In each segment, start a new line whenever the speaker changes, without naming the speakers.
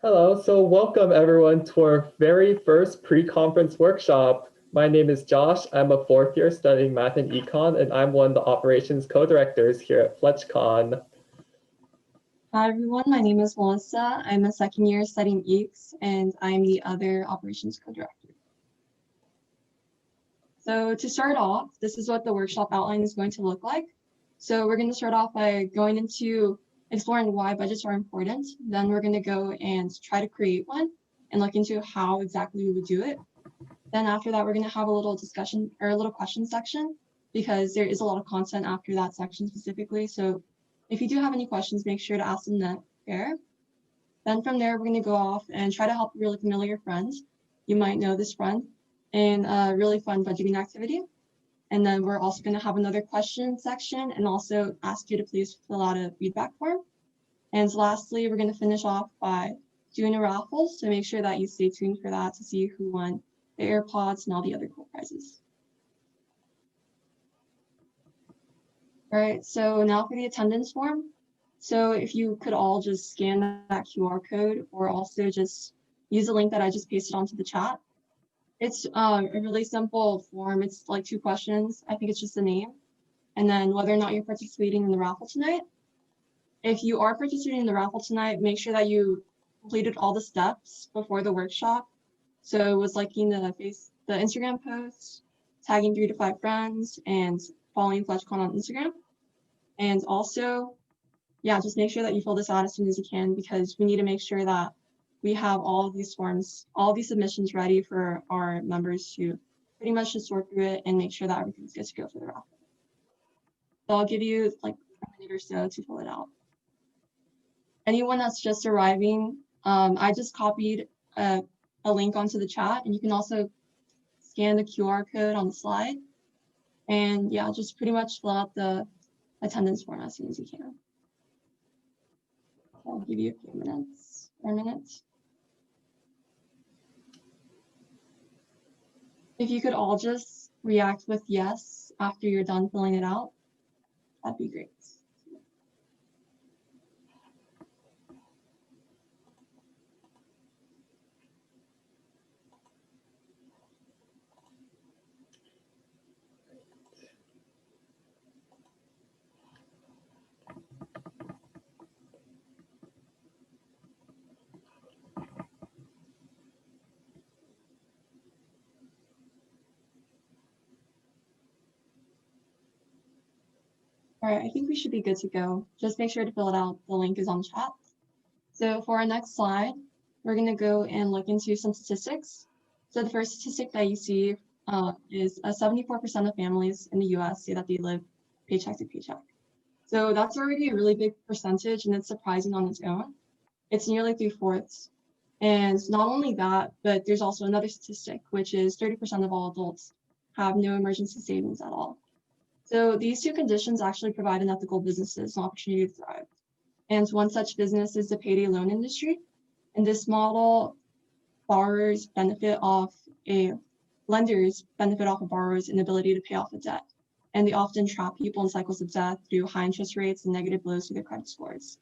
Hello, so welcome everyone to our very first pre-conference workshop. My name is Josh. I'm a fourth year studying math and econ, and I'm one of the operations co-directors here at FLETCHCon.
Hi everyone, my name is Melissa. I'm a second year studying EECS and I'm the other operations co-director. So to start off, this is what the workshop outline is going to look like. So we're going to start off by going into exploring why budgets are important. Then we're going to go and try to create one and look into how exactly we would do it. Then after that, we're going to have a little discussion or a little question section because there is a lot of content after that section specifically. So if you do have any questions, make sure to ask them there. Then from there, we're going to go off and try to help a really familiar friend. You might know this friend in a really fun budgeting activity. And then we're also going to have another question section and also ask you to please fill out a feedback form. And lastly, we're going to finish off by doing a raffle. So make sure that you stay tuned for that to see who won the AirPods and all the other cool prizes. All right, so now for the attendance form. So if you could all just scan that QR code or also just use the link that I just pasted onto the chat. It's a really simple form. It's like 2 questions. I think it's just the name and then whether or not you're participating in the raffle tonight. If you are participating in the raffle tonight, make sure that you completed all the steps before the workshop. So it was liking the Instagram post, tagging 3 to 5 friends, and following FLETCHCon on Instagram. And also, yeah, just make sure that you fill this out as soon as you can because we need to make sure that we have all of these forms, all these submissions ready for our members to pretty much just sort through it and make sure that everything's good to go for the raffle. So I'll give you like a minute or so to fill it out. Anyone that's just arriving, I just copied a link onto the chat and you can also scan the QR code on the slide. And yeah, just pretty much fill out the attendance form as soon as you can. I'll give you a few minutes or a minute. If you could all just react with yes after you're done filling it out, that'd be great. All right, I think we should be good to go. Just make sure to fill it out. The link is on chat. So for our next slide, we're going to go and look into some statistics. So the first statistic that you see is 74% of families in the US say that they live paycheck to paycheck. So that's already a really big percentage and it's surprising on its own. It's nearly 3/4. And not only that, but there's also another statistic, which is 30% of all adults have no emergency savings at all. So these 2 conditions actually provide unethical businesses an opportunity to thrive. And one such business is the payday loan industry. In this model, lenders benefit off a borrower's inability to pay off a debt. And they often trap people in cycles of debt through high interest rates and negative blows to their credit scores.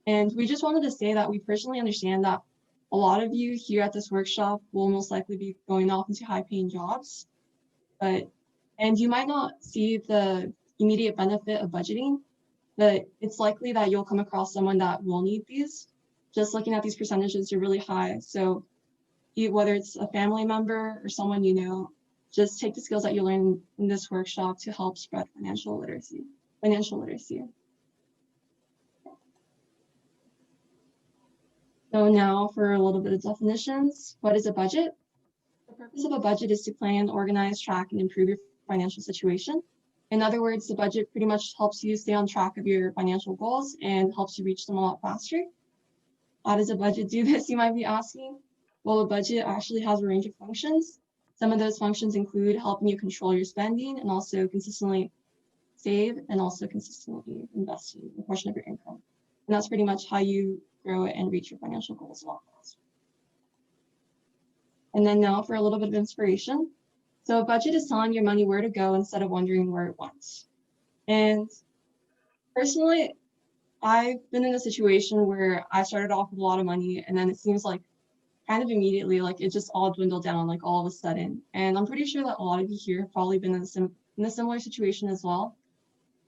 And we just wanted to say that we personally understand that a lot of you here at this workshop will most likely be going off into high-paying jobs, and you might not see the immediate benefit of budgeting, but it's likely that you'll come across someone that will need these. Just looking at these percentages, they're really high. So whether it's a family member or someone you know, just take the skills that you learn in this workshop to help spread financial literacy. So now for a little bit of definitions. What is a budget? The purpose of a budget is to plan, organize, track, and improve your financial situation. In other words, the budget pretty much helps you stay on track of your financial goals and helps you reach them a lot faster. How does a budget do this, you might be asking? Well, a budget actually has a range of functions. Some of those functions include helping you control your spending and also consistently save and also consistently invest in a portion of your income. And that's pretty much how you grow it and reach your financial goals a lot faster. And then now for a little bit of inspiration. So a budget is telling your money where to go instead of wondering where it went. And personally, I've been in a situation where I started off with a lot of money and then it seems like kind of immediately, like it just all dwindled down like all of a sudden. And I'm pretty sure that a lot of you here have probably been in a similar situation as well.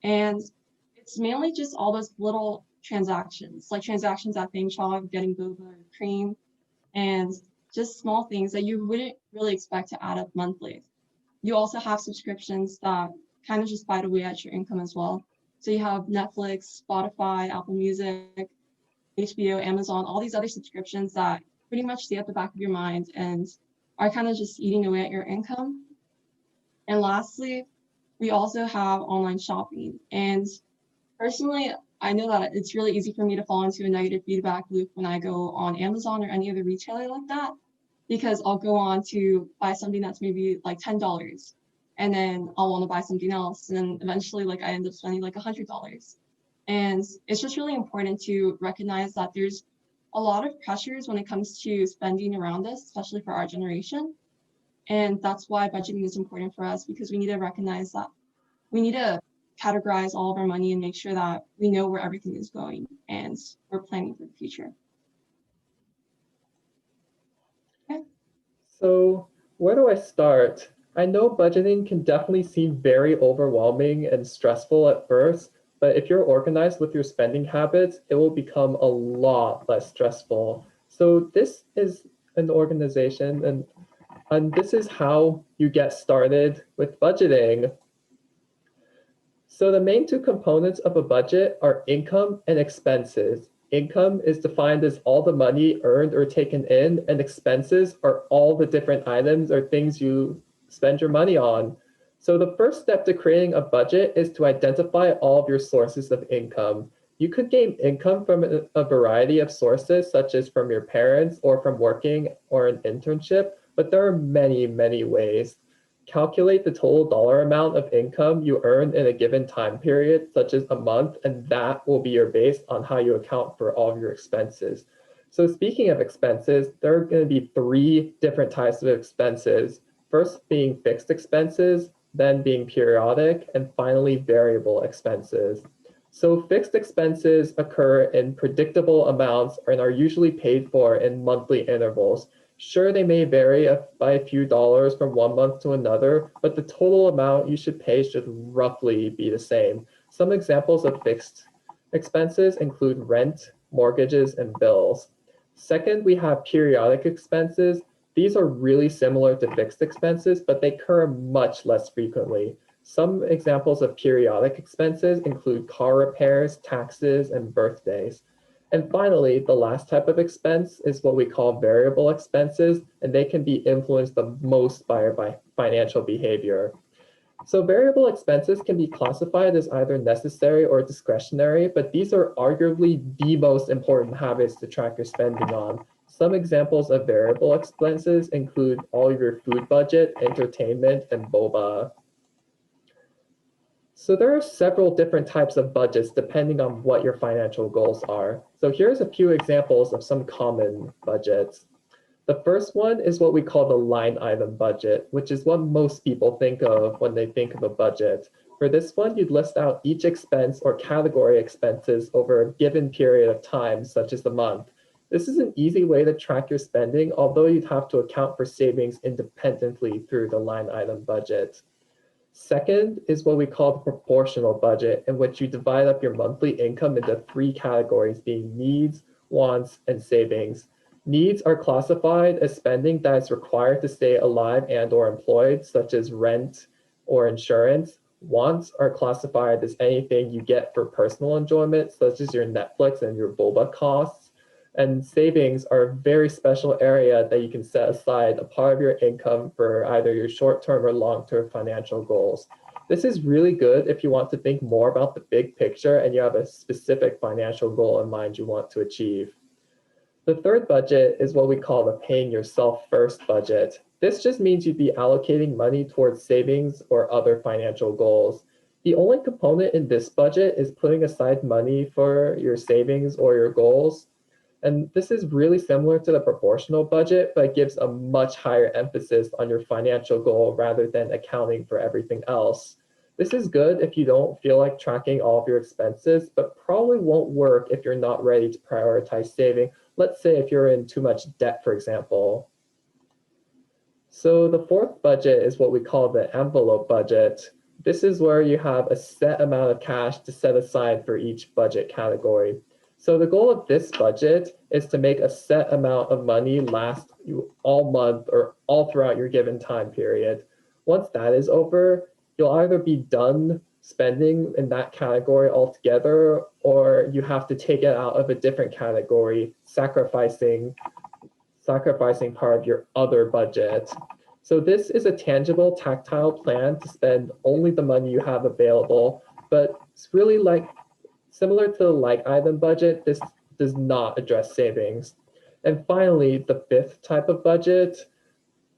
And it's mainly just all those little transactions, like transactions at Fame Shop, getting boba or cream, and just small things that you wouldn't really expect to add up monthly. You also have subscriptions that kind of just bite away at your income as well. So you have Netflix, Spotify, Apple Music, HBO, Amazon, all these other subscriptions that pretty much stay at the back of your mind and are kind of just eating away at your income. And lastly, we also have online shopping. And personally, I know that it's really easy for me to fall into a negative feedback loop when I go on Amazon or any other retailer like that, because I'll go on to buy something that's maybe like $10 and then I'll want to buy something else. And then eventually like I end up spending like $100. And it's just really important to recognize that there's a lot of pressures when it comes to spending around us, especially for our generation. And that's why budgeting is important for us, because we need to recognize that we need to categorize all of our money and make sure that we know where everything is going and we're planning for the future. Okay.
So where do I start? I know budgeting can definitely seem very overwhelming and stressful at first, but if you're organized with your spending habits, it will become a lot less stressful. So this is an organization and this is how you get started with budgeting. So the main two components of a budget are income and expenses. Income is defined as all the money earned or taken in, and expenses are all the different items or things you spend your money on. So the first step to creating a budget is to identify all of your sources of income. You could gain income from a variety of sources, such as from your parents or from working or an internship, but there are many, many ways. Calculate the total dollar amount of income you earn in a given time period, such as a month, and that will be your base on how you account for all of your expenses. So speaking of expenses, there are going to be three different types of expenses. First being fixed expenses, then being periodic, and finally variable expenses. So fixed expenses occur in predictable amounts and are usually paid for in monthly intervals. Sure, they may vary by a few dollars from one month to another, but the total amount you should pay should roughly be the same. Some examples of fixed expenses include rent, mortgages, and bills. Second, we have periodic expenses. These are really similar to fixed expenses, but they occur much less frequently. Some examples of periodic expenses include car repairs, taxes, and birthdays. And finally, the last type of expense is what we call variable expenses, and they can be influenced the most by our financial behavior. So variable expenses can be classified as either necessary or discretionary, but these are arguably the most important habits to track your spending on. Some examples of variable expenses include all of your food budget, entertainment, and boba. So there are several different types of budgets depending on what your financial goals are. So here's a few examples of some common budgets. The first one is what we call the line item budget, which is what most people think of when they think of a budget. For this one, you'd list out each expense or category expenses over a given period of time, such as a month. This is an easy way to track your spending, although you'd have to account for savings independently through the line item budget. Second is what we call the proportional budget, in which you divide up your monthly income into three categories, being needs, wants, and savings. Needs are classified as spending that is required to stay alive and or employed, such as rent or insurance. Wants are classified as anything you get for personal enjoyment, such as your Netflix and your boba costs. And savings are a very special area that you can set aside a part of your income for either your short-term or long-term financial goals. This is really good if you want to think more about the big picture and you have a specific financial goal in mind you want to achieve. The third budget is what we call the paying yourself first budget. This just means you'd be allocating money towards savings or other financial goals. The only component in this budget is putting aside money for your savings or your goals. And this is really similar to the proportional budget, but gives a much higher emphasis on your financial goal rather than accounting for everything else. This is good if you don't feel like tracking all of your expenses, but probably won't work if you're not ready to prioritize saving. Let's say if you're in too much debt, for example. So the fourth budget is what we call the envelope budget. This is where you have a set amount of cash to set aside for each budget category. So the goal of this budget is to make a set amount of money last you all month or all throughout your given time period. Once that is over, you'll either be done spending in that category altogether, or you have to take it out of a different category, sacrificing part of your other budget. So this is a tangible, tactile plan to spend only the money you have available, but it's really like similar to the like item budget. This does not address savings. And finally, the fifth type of budget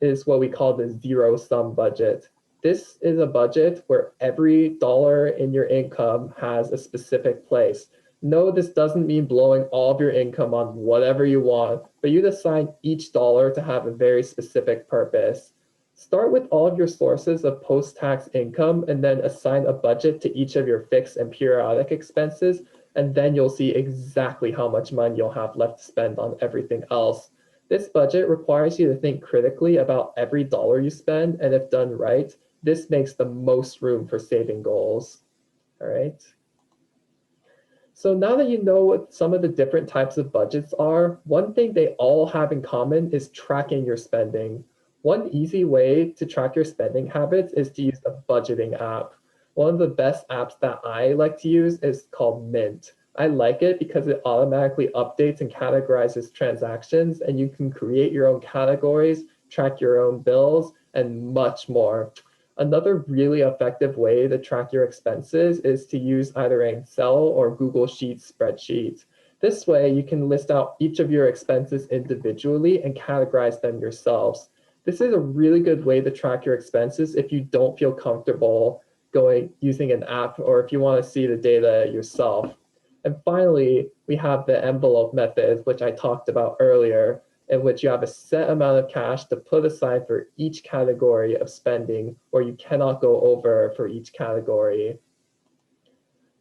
is what we call the zero sum budget. This is a budget where every dollar in your income has a specific place. No, this doesn't mean blowing all of your income on whatever you want, but you assign each dollar to have a very specific purpose. Start with all of your sources of post-tax income and then assign a budget to each of your fixed and periodic expenses, and then you'll see exactly how much money you'll have left to spend on everything else. This budget requires you to think critically about every dollar you spend, and if done right, this makes the most room for saving goals. All right. So now that you know what some of the different types of budgets are, one thing they all have in common is tracking your spending. One easy way to track your spending habits is to use a budgeting app. One of the best apps that I like to use is called Mint. I like it because it automatically updates and categorizes transactions, and you can create your own categories, track your own bills, and much more. Another really effective way to track your expenses is to use either an Excel or Google Sheets spreadsheet. This way, you can list out each of your expenses individually and categorize them yourselves. This is a really good way to track your expenses if you don't feel comfortable using an app, or if you want to see the data yourself. And finally, we have the envelope method, which I talked about earlier, in which you have a set amount of cash to put aside for each category of spending, or you cannot go over for each category.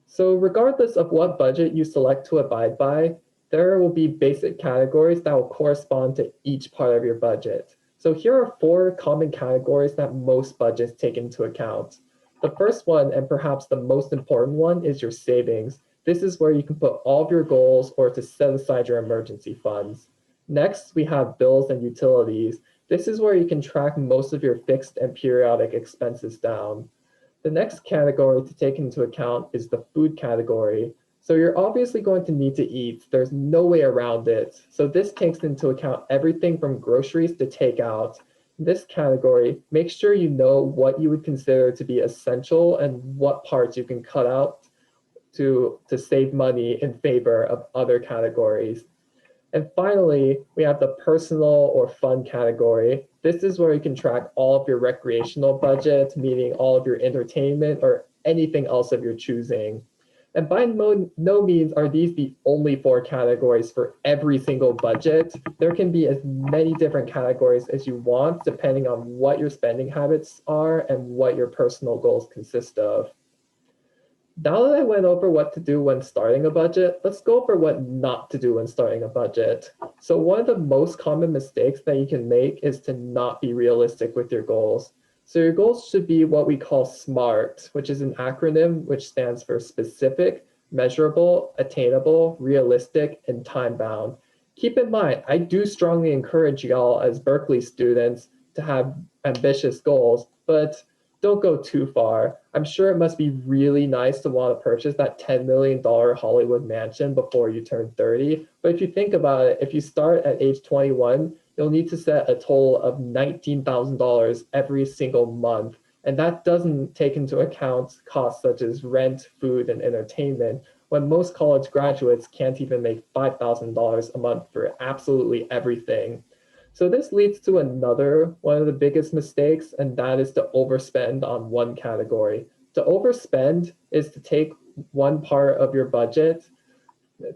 So regardless of what budget you select to abide by, there will be basic categories that will correspond to each part of your budget. So here are 4 common categories that most budgets take into account. The first one, and perhaps the most important one, is your savings. This is where you can put all of your goals or to set aside your emergency funds. Next, we have bills and utilities. This is where you can track most of your fixed and periodic expenses down. The next category to take into account is the food category. So you're obviously going to need to eat. There's no way around it. So this takes into account everything from groceries to takeout. In this category, make sure you know what you would consider to be essential and what parts you can cut out to save money in favor of other categories. And finally, we have the personal or fun category. This is where you can track all of your recreational budget, meaning all of your entertainment or anything else of your choosing. And by no means are these the only 4 categories for every single budget. There can be as many different categories as you want, depending on what your spending habits are and what your personal goals consist of. Now that I went over what to do when starting a budget, let's go over what not to do when starting a budget. So one of the most common mistakes that you can make is to not be realistic with your goals. So your goals should be what we call SMART, which is an acronym which stands for specific, measurable, attainable, realistic, and time-bound. Keep in mind, I do strongly encourage y'all as Berkeley students to have ambitious goals, but don't go too far. I'm sure it must be really nice to want to purchase that $10 million Hollywood mansion before you turn 30. But if you think about it, if you start at age 21, you'll need to set a total of $19,000 every single month. And that doesn't take into account costs such as rent, food, and entertainment, when most college graduates can't even make $5,000 a month for absolutely everything. So this leads to another one of the biggest mistakes, and that is to overspend on one category. To overspend is to take one part of your budget,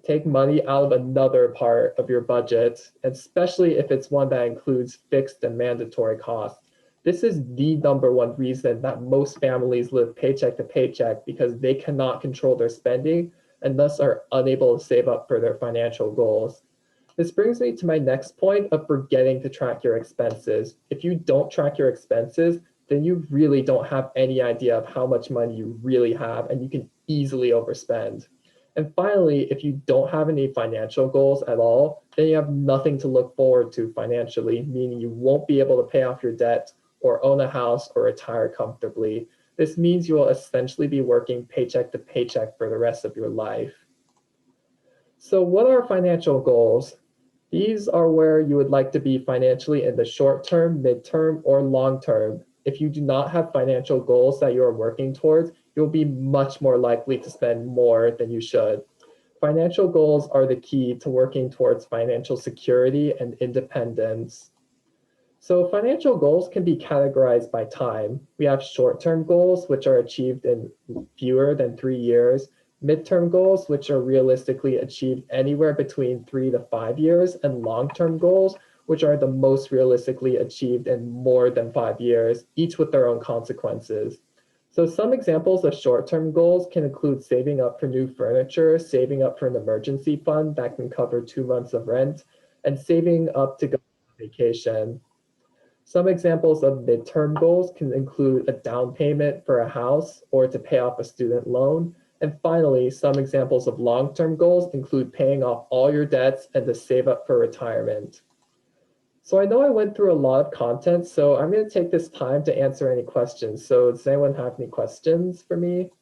take money out of another part of your budget, especially if it's one that includes fixed and mandatory costs. This is the #1 reason that most families live paycheck to paycheck, because they cannot control their spending and thus are unable to save up for their financial goals. This brings me to my next point of forgetting to track your expenses. If you don't track your expenses, then you really don't have any idea of how much money you really have, and you can easily overspend. And finally, if you don't have any financial goals at all, then you have nothing to look forward to financially, meaning you won't be able to pay off your debt or own a house or retire comfortably. This means you will essentially be working paycheck to paycheck for the rest of your life. So what are financial goals? These are where you would like to be financially in the short term, midterm, or long term. If you do not have financial goals that you are working towards, you'll be much more likely to spend more than you should. Financial goals are the key to working towards financial security and independence. So financial goals can be categorized by time. We have short-term goals, which are achieved in fewer than 3 years, midterm goals, which are realistically achieved anywhere between 3 to 5 years, and long-term goals, which are the most realistically achieved in more than 5 years, each with their own consequences. So some examples of short-term goals can include saving up for new furniture, saving up for an emergency fund that can cover 2 months of rent, and saving up to go on vacation. Some examples of midterm goals can include a down payment for a house or to pay off a student loan. And finally, some examples of long-term goals include paying off all your debts and to save up for retirement. So I know I went through a lot of content, so I'm going to take this time to answer any questions. So does anyone have any questions for me?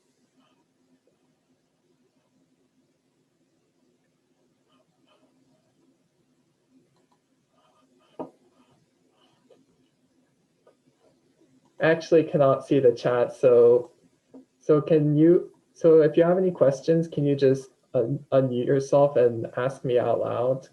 I actually cannot see the chat, so if you have any questions, can you just unmute yourself and ask me out loud?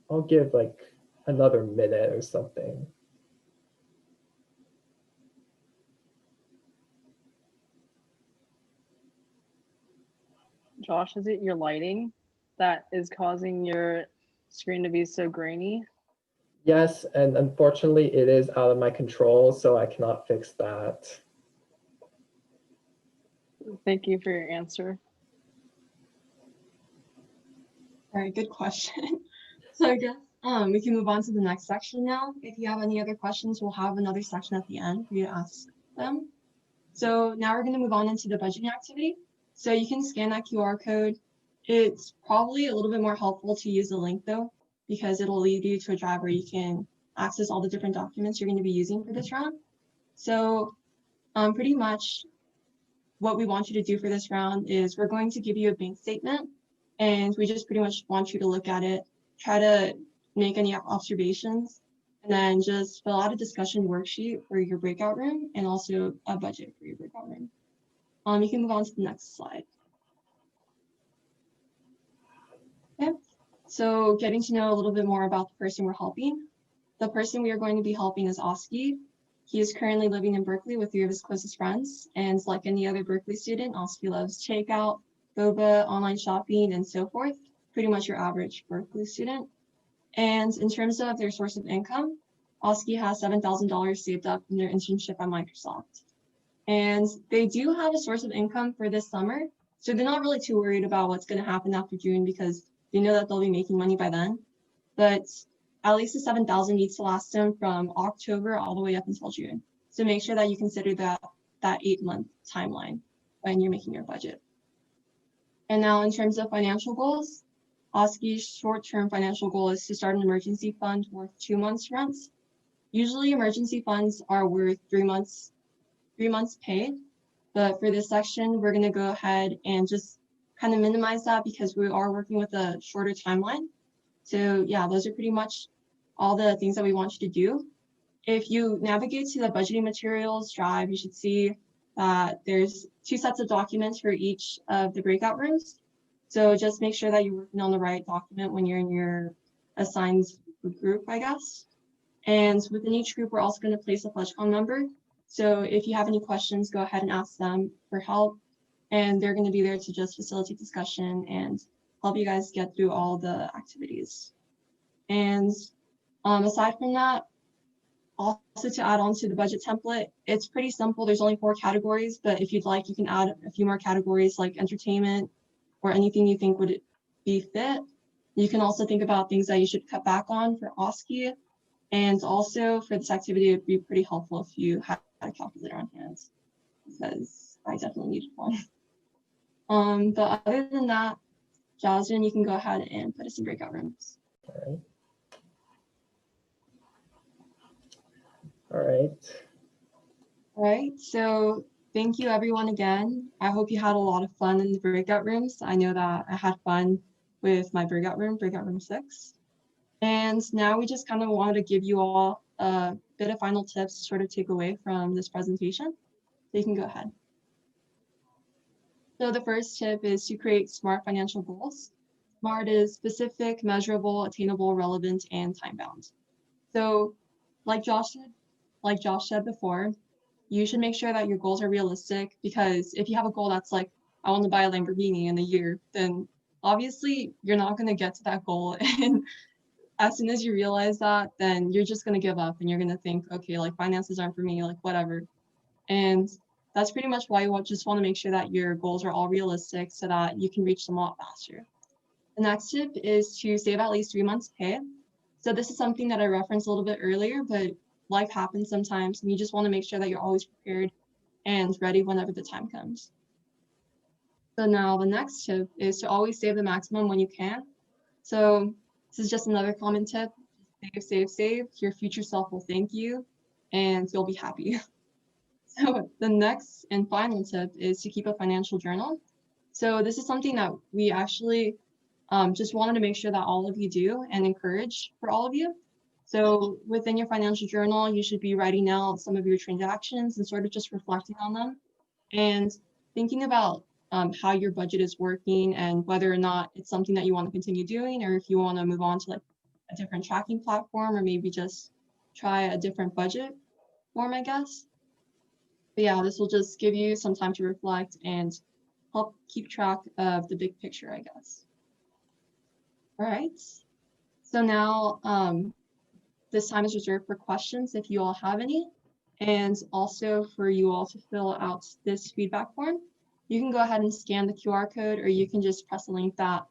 I'll give like another minute or something.
Josh, is it your lighting that is causing your screen to be so grainy?
Yes, and unfortunately it is out of my control, so I cannot fix that.
Thank you for your answer.
All right, good question. So I guess we can move on to the next section now. If you have any other questions, we'll have another section at the end for you to ask them. So now we're going to move on into the budgeting activity. So you can scan that QR code. It's probably a little bit more helpful to use the link though, because it'll lead you to a drive where you can access all the different documents you're going to be using for this round. So pretty much what we want you to do for this round is we're going to give you a bank statement, and we just pretty much want you to look at it, try to make any observations, and then just fill out a discussion worksheet for your breakout room and also a budget for your breakout room. You can move on to the next slide. Okay, so getting to know a little bit more about the person we're helping. The person we are going to be helping is Oski. He is currently living in Berkeley with 3 of his closest friends, and like any other Berkeley student, Oski loves takeout, boba, online shopping, and so forth. Pretty much your average Berkeley student. And in terms of their source of income, Oski has $7,000 saved up from their internship at Microsoft. And they do have a source of income for this summer, so they're not really too worried about what's going to happen after June because they know that they'll be making money by then. But at least the $7,000 needs to last them from October all the way up until June. So make sure that you consider that 8-month timeline when you're making your budget. And now in terms of financial goals, Oski's short-term financial goal is to start an emergency fund worth 2 months' rents. Usually emergency funds are worth 3 months paid, but for this section, we're going to go ahead and just kind of minimize that because we are working with a shorter timeline. So yeah, those are pretty much all the things that we want you to do. If you navigate to the budgeting materials drive, you should see that there's 2 sets of documents for each of the breakout rooms. So just make sure that you're working on the right document when you're in your assigned group, I guess. And within each group, we're also going to place a FLETCHCon member. So if you have any questions, go ahead and ask them for help. And they're going to be there to just facilitate discussion and help you guys get through all the activities. And aside from that, also to add on to the budget template, it's pretty simple. There's only 4 categories, but if you'd like, you can add a few more categories like entertainment or anything you think would be fit. You can also think about things that you should cut back on for OSCE. And also for this activity, it'd be pretty helpful if you had a calculator on hand, because I definitely needed one. But other than that, Jasmine, you can go ahead and put us in breakout rooms.
All right.
All right, so thank you everyone again. I hope you had a lot of fun in the breakout rooms. I know that I had fun with my breakout room 6. And now we just kind of wanted to give you all a bit of final tips to sort of take away from this presentation. So you can go ahead. So the first tip is to create SMART financial goals. SMART is specific, measurable, attainable, relevant, and time-bound. So like Josh said before, you should make sure that your goals are realistic, because if you have a goal that's like, I want to buy a Lamborghini in a year, then obviously you're not going to get to that goal. And as soon as you realize that, then you're just going to give up and you're going to think, okay, like finances aren't for me, like whatever. And that's pretty much why you just want to make sure that your goals are all realistic so that you can reach them a lot faster. The next tip is to save at least 3 months pay. So this is something that I referenced a little bit earlier, but life happens sometimes and you just want to make sure that you're always prepared and ready whenever the time comes. So now the next tip is to always save the maximum when you can. So this is just another common tip. Save, save, save. Your future self will thank you and you'll be happy. So the next and final tip is to keep a financial journal. So this is something that we actually just wanted to make sure that all of you do and encourage for all of you. So within your financial journal, you should be writing out some of your transactions and sort of just reflecting on them and thinking about how your budget is working and whether or not it's something that you want to continue doing, or if you want to move on to like a different tracking platform, or maybe just try a different budget form, I guess. But yeah, this will just give you some time to reflect and help keep track of the big picture, I guess. All right, so now this time is reserved for questions if you all have any, and also for you all to fill out this feedback form. You can go ahead and scan the QR code, or you can just press the link that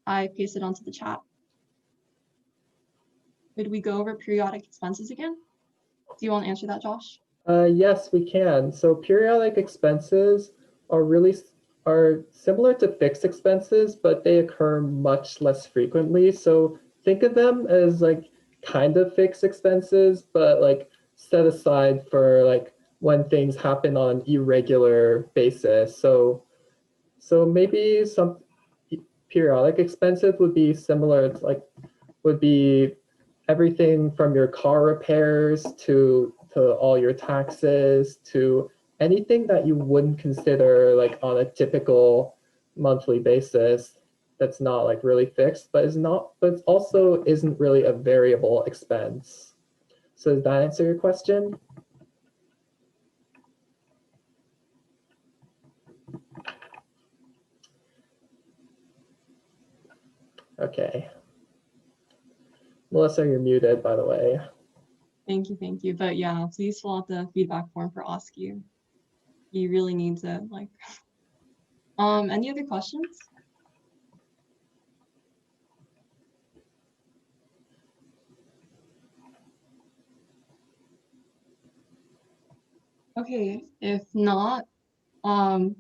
I pasted onto the chat. Could we go over periodic expenses again? Do you want to answer that, Josh?
Yes, we can. So periodic expenses are similar to fixed expenses, but they occur much less frequently. So think of them as like kind of fixed expenses, but like set aside for like when things happen on an irregular basis. So maybe some periodic expenses would be similar to like would be everything from your car repairs to all your taxes to anything that you wouldn't consider like on a typical monthly basis that's not like really fixed, but also isn't really a variable expense. So does that answer your question? Okay. Melissa, you're muted, by the way.
Thank you. But yeah, please fill out the feedback form for OSCE. You really need to like. Any other questions? Okay, if not,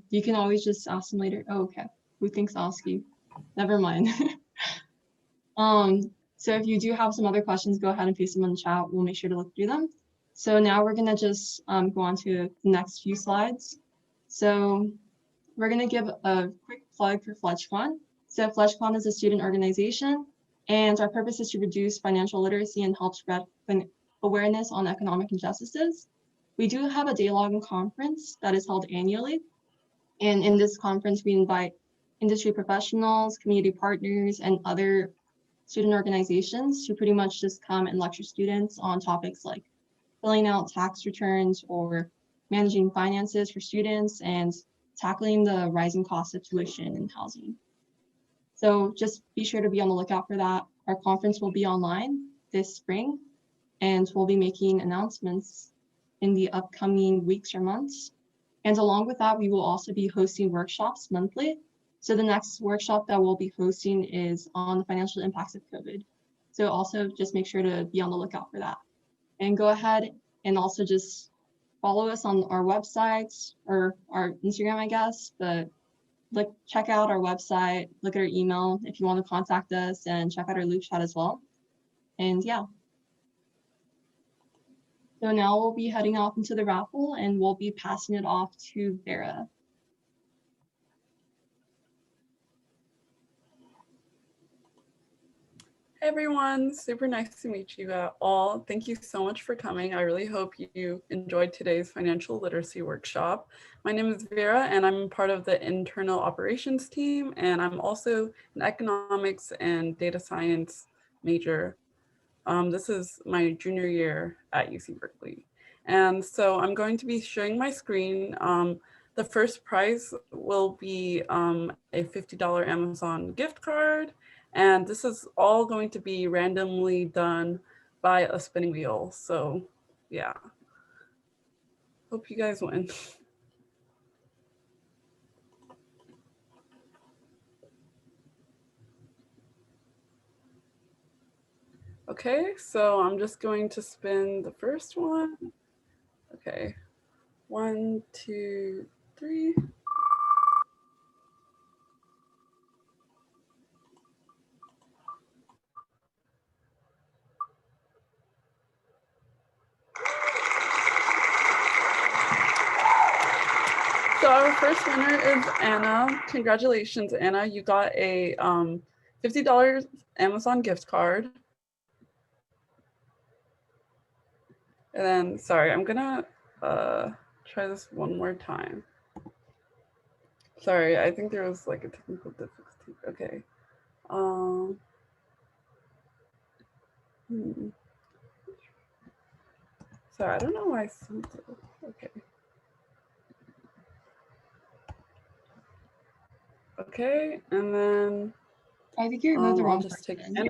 you can always just ask them later. Oh, okay. Who thinks OSCE? Never mind. So if you do have some other questions, go ahead and paste them in the chat. We'll make sure to look through them. So now we're gonna just go on to the next few slides. So we're gonna give a quick plug for FLETCH Fund. So FLETCH Fund is a student organization, and our purpose is to reduce financial literacy and help spread awareness on economic injustices. We do have a day-long conference that is held annually. And in this conference, we invite industry professionals, community partners, and other student organizations to pretty much just come and lecture students on topics like filling out tax returns or managing finances for students and tackling the rising cost of tuition and housing. So just be sure to be on the lookout for that. Our conference will be online this spring, and we'll be making announcements in the upcoming weeks or months. And along with that, we will also be hosting workshops monthly. So the next workshop that we'll be hosting is on the financial impacts of COVID. So also just make sure to be on the lookout for that. And go ahead and also just follow us on our website or our Instagram, I guess, but check out our website, look at our email if you want to contact us, and check out our loop chat as well. And yeah. So now we'll be heading off into the raffle and we'll be passing it off to Vera.
Hey everyone, super nice to meet you all. Thank you so much for coming. I really hope you enjoyed today's financial literacy workshop. My name is Vera and I'm part of the internal operations team, and I'm also an economics and data science major. This is my junior year at UC Berkeley. And so I'm going to be sharing my screen. The first prize will be a $50 Amazon gift card. And this is all going to be randomly done by a spinning wheel. So yeah, hope you guys win. Okay, so I'm just going to spin the first one. Okay, 1, 2, 3. So our first winner is Anna. Congratulations, Anna. You got a $50 Amazon gift card. And then, sorry, I'm gonna try this one more time. Sorry, I think there was like a technical difficulty. Okay. Sorry, I don't know why I sent it. Okay. Okay, and then
I think you removed the wrong
I'll just take
person.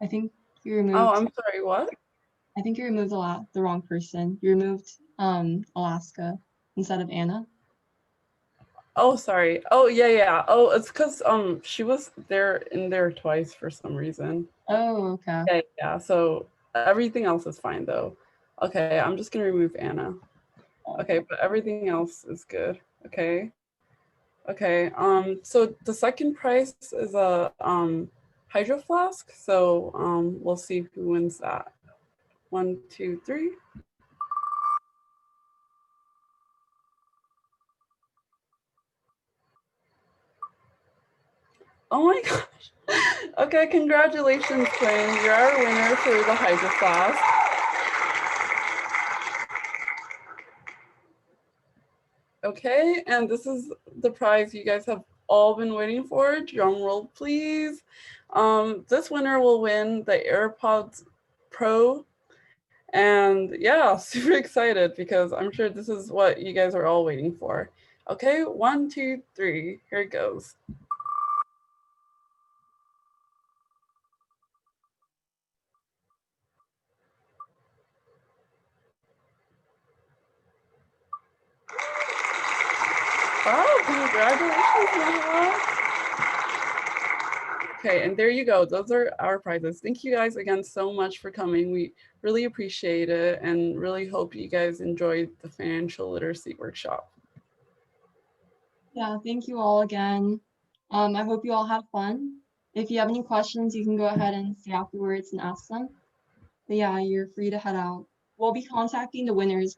I think you removed.
Oh, I'm sorry, what?
I think you removed the wrong person. You removed Alaska instead of Anna.
Oh, sorry. Oh, yeah. Oh, it's because she was in there twice for some reason.
Oh, okay.
Yeah. So everything else is fine though. Okay, I'm just gonna remove Anna. Okay, but everything else is good. Okay. Okay. So the second prize is a hydro flask. So we'll see who wins that. 1, 2, 3. Oh my gosh. Okay, congratulations, Quinn. You're our winner for the hydro flask. Okay, and this is the prize you guys have all been waiting for. Drum roll, please. This winner will win the AirPods Pro. And yeah, super excited because I'm sure this is what you guys are all waiting for. Okay, 1, 2, 3, here it goes. Wow, congratulations, Noah. Okay, and there you go. Those are our prizes. Thank you guys again so much for coming. We really appreciate it and really hope you guys enjoyed the financial literacy workshop.
Yeah, thank you all again. I hope you all had fun. If you have any questions, you can go ahead and stay afterwards and ask them. But yeah, you're free to head out. We'll be contacting the winners